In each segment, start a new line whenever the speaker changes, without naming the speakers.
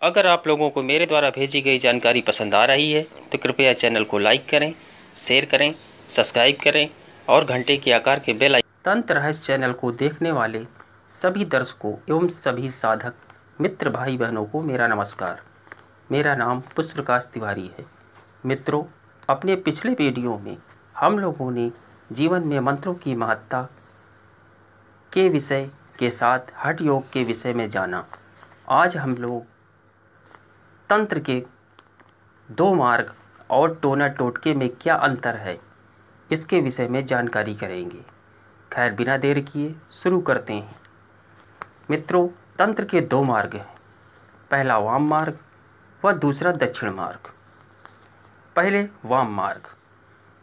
अगर आप लोगों को मेरे द्वारा भेजी गई जानकारी पसंद आ रही है तो कृपया चैनल को लाइक करें, शेयर करें, सब्सक्राइब करें और घंटे के आकार के बेल आइकन। तंत्र रहस्य चैनल को देखने वाले सभी दर्शकों एवं सभी साधक मित्र भाई बहनों को मेरा नमस्कार। मेरा नाम पुष्प प्रकाश तिवारी है। मित्रों, अपने पिछले वीडियो में हम लोगों ने जीवन में मंत्रों की महत्ता के विषय के साथ हठ योग के विषय में जाना। आज हम लोग तंत्र के दो मार्ग और टोना टोटके में क्या अंतर है, इसके विषय में जानकारी करेंगे। खैर, बिना देर किए शुरू करते हैं। मित्रों, तंत्र के दो मार्ग हैं, पहला वाम मार्ग व दूसरा दक्षिण मार्ग। पहले वाम मार्ग।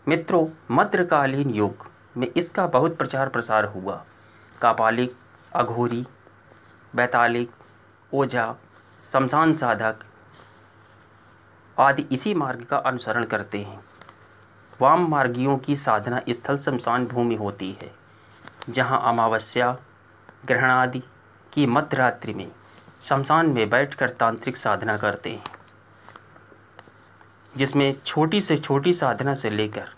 मित्रों, मध्यकालीन युग में इसका बहुत प्रचार प्रसार हुआ। कापालिक, अघोरी, बैतालिक, ओझा, शमशान साधक आदि इसी मार्ग का अनुसरण करते हैं। वाम मार्गियों की साधना स्थल शमशान भूमि होती है, जहां अमावस्या, ग्रहण आदि की मध्यरात्रि में शमशान में बैठकर तांत्रिक साधना करते हैं, जिसमें छोटी से छोटी साधना से लेकर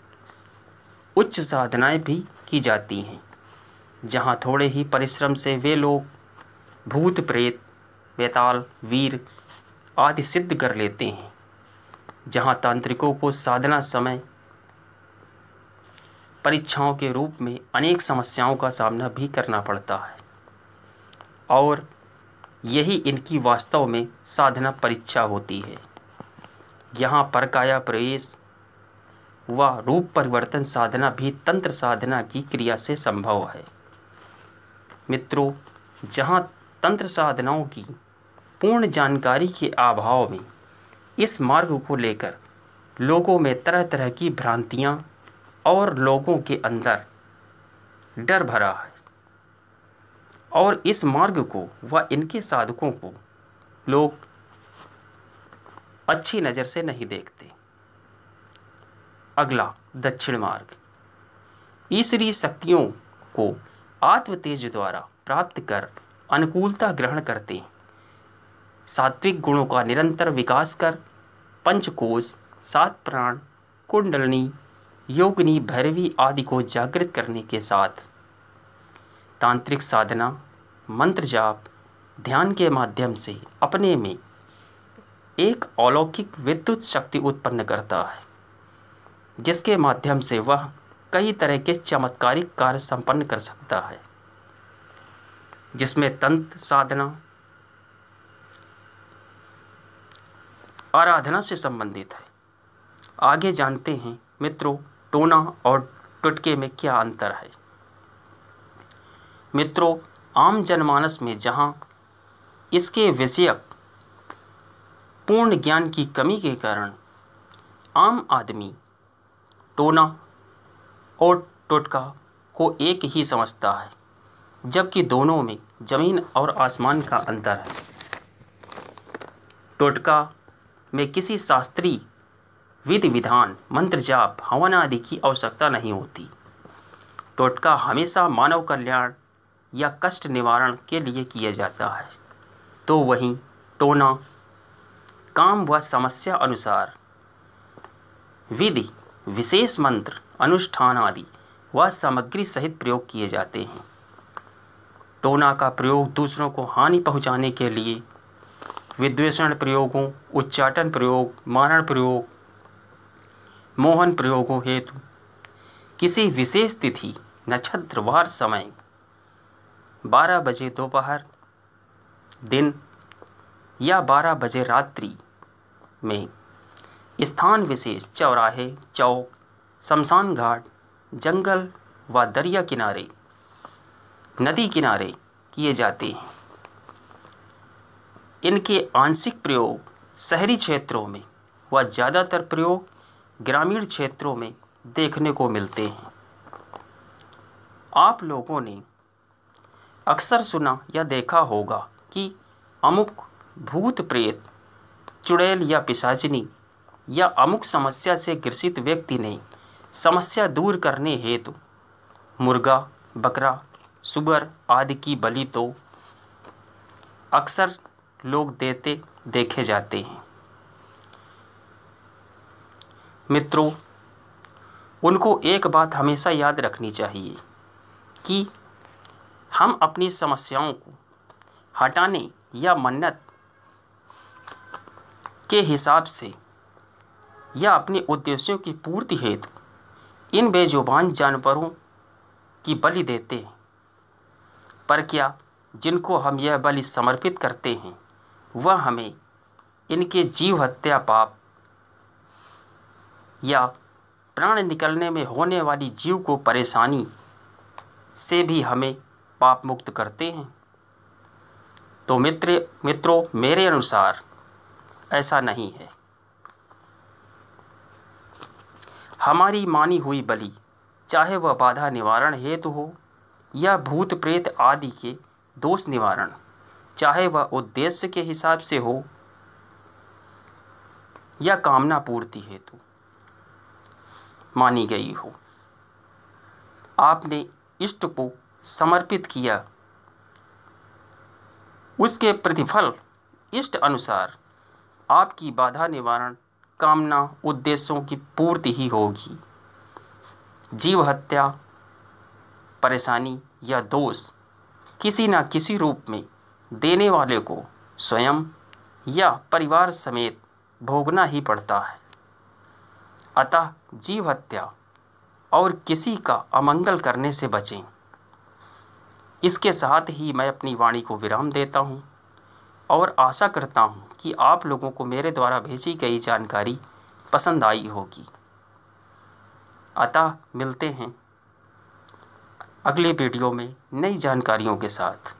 उच्च साधनाएं भी की जाती हैं, जहां थोड़े ही परिश्रम से वे लोग भूत प्रेत, बेताल, वीर आदि सिद्ध कर लेते हैं। जहां तांत्रिकों को साधना समय परीक्षाओं के रूप में अनेक समस्याओं का सामना भी करना पड़ता है, और यही इनकी वास्तव में साधना परीक्षा होती है। यहाँ परकाया प्रवेश व रूप परिवर्तन साधना भी तंत्र साधना की क्रिया से संभव है। मित्रों, जहाँ तंत्र साधनाओं की पूर्ण जानकारी के अभाव में इस मार्ग को लेकर लोगों में तरह तरह की भ्रांतियां और लोगों के अंदर डर भरा है, और इस मार्ग को व इनके साधकों को लोग अच्छी नज़र से नहीं देखते। अगला दक्षिण मार्ग। ईश्वरीय शक्तियों को आत्म तेज द्वारा प्राप्त कर अनुकूलता ग्रहण करते हैं। सात्विक गुणों का निरंतर विकास कर पंचकोश, 7 प्राण, कुंडलनी, योगिनी, भैरवी आदि को जागृत करने के साथ तांत्रिक साधना, मंत्र जाप, ध्यान के माध्यम से अपने में एक अलौकिक विद्युत शक्ति उत्पन्न करता है, जिसके माध्यम से वह कई तरह के चमत्कारिक कार्य संपन्न कर सकता है, जिसमें तंत्र साधना आराधना से संबंधित है। आगे जानते हैं मित्रों, टोना और टोटके में क्या अंतर है। मित्रों, आम जनमानस में जहां इसके विषयक पूर्ण ज्ञान की कमी के कारण आम आदमी टोना और टोटका को एक ही समझता है, जबकि दोनों में जमीन और आसमान का अंतर है। टोटका में किसी शास्त्रीय विधि विधान, मंत्र जाप, हवन आदि की आवश्यकता नहीं होती। टोटका हमेशा मानव कल्याण या कष्ट निवारण के लिए किया जाता है, तो वहीं टोना काम व समस्या अनुसार विधि, विशेष मंत्र, अनुष्ठान आदि व सामग्री सहित प्रयोग किए जाते हैं। टोना का प्रयोग दूसरों को हानि पहुंचाने के लिए, विद्वेषण प्रयोगों, उच्चाटन प्रयोग, मारण प्रयोग, मोहन प्रयोगों हेतु किसी विशेष तिथि, नक्षत्र, वार, समय 12 बजे दोपहर, दिन या 12 बजे रात्रि में स्थान विशेष, चौराहे, चौक, शमशान घाट, जंगल व दरिया किनारे, नदी किनारे किए जाते हैं। इनके आंशिक प्रयोग शहरी क्षेत्रों में व ज़्यादातर प्रयोग ग्रामीण क्षेत्रों में देखने को मिलते हैं। आप लोगों ने अक्सर सुना या देखा होगा कि अमुक भूत प्रेत, चुड़ैल या पिशाचिनी या अमुक समस्या से ग्रसित व्यक्ति ने समस्या दूर करने हेतु मुर्गा, बकरा, सुगर आदि की बलि तो अक्सर लोग देते देखे जाते हैं। मित्रों, उनको एक बात हमेशा याद रखनी चाहिए कि हम अपनी समस्याओं को हटाने या मन्नत के हिसाब से या अपने उद्देश्यों की पूर्ति हेतु इन बेजुबान जानवरों की बलि देते हैं, पर क्या जिनको हम यह बलि समर्पित करते हैं वह हमें इनके जीव हत्या पाप या प्राण निकलने में होने वाली जीव को परेशानी से भी हमें पाप मुक्त करते हैं? तो मित्रों, मेरे अनुसार ऐसा नहीं है। हमारी मानी हुई बलि, चाहे वह बाधा निवारण हेतु हो या भूत प्रेत आदि के दोष निवारण, चाहे वह उद्देश्य के हिसाब से हो या कामना पूर्ति हेतु मानी गई हो, आपने इष्ट को समर्पित किया, उसके प्रतिफल इष्ट अनुसार आपकी बाधा निवारण कामना उद्देश्यों की पूर्ति ही होगी। जीव हत्या, परेशानी या दोष किसी न किसी रूप में देने वाले को स्वयं या परिवार समेत भोगना ही पड़ता है। अतः जीव हत्या और किसी का अमंगल करने से बचें। इसके साथ ही मैं अपनी वाणी को विराम देता हूँ और आशा करता हूँ कि आप लोगों को मेरे द्वारा भेजी गई जानकारी पसंद आई होगी। अतः मिलते हैं अगले वीडियो में नई जानकारियों के साथ।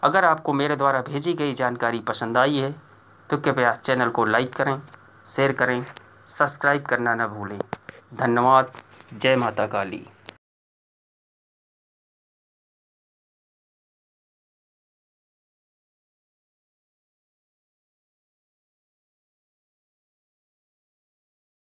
अगर आपको मेरे द्वारा भेजी गई जानकारी पसंद आई है तो कृपया चैनल को लाइक करें, शेयर करें, सब्सक्राइब करना न भूलें। धन्यवाद। जय माता काली।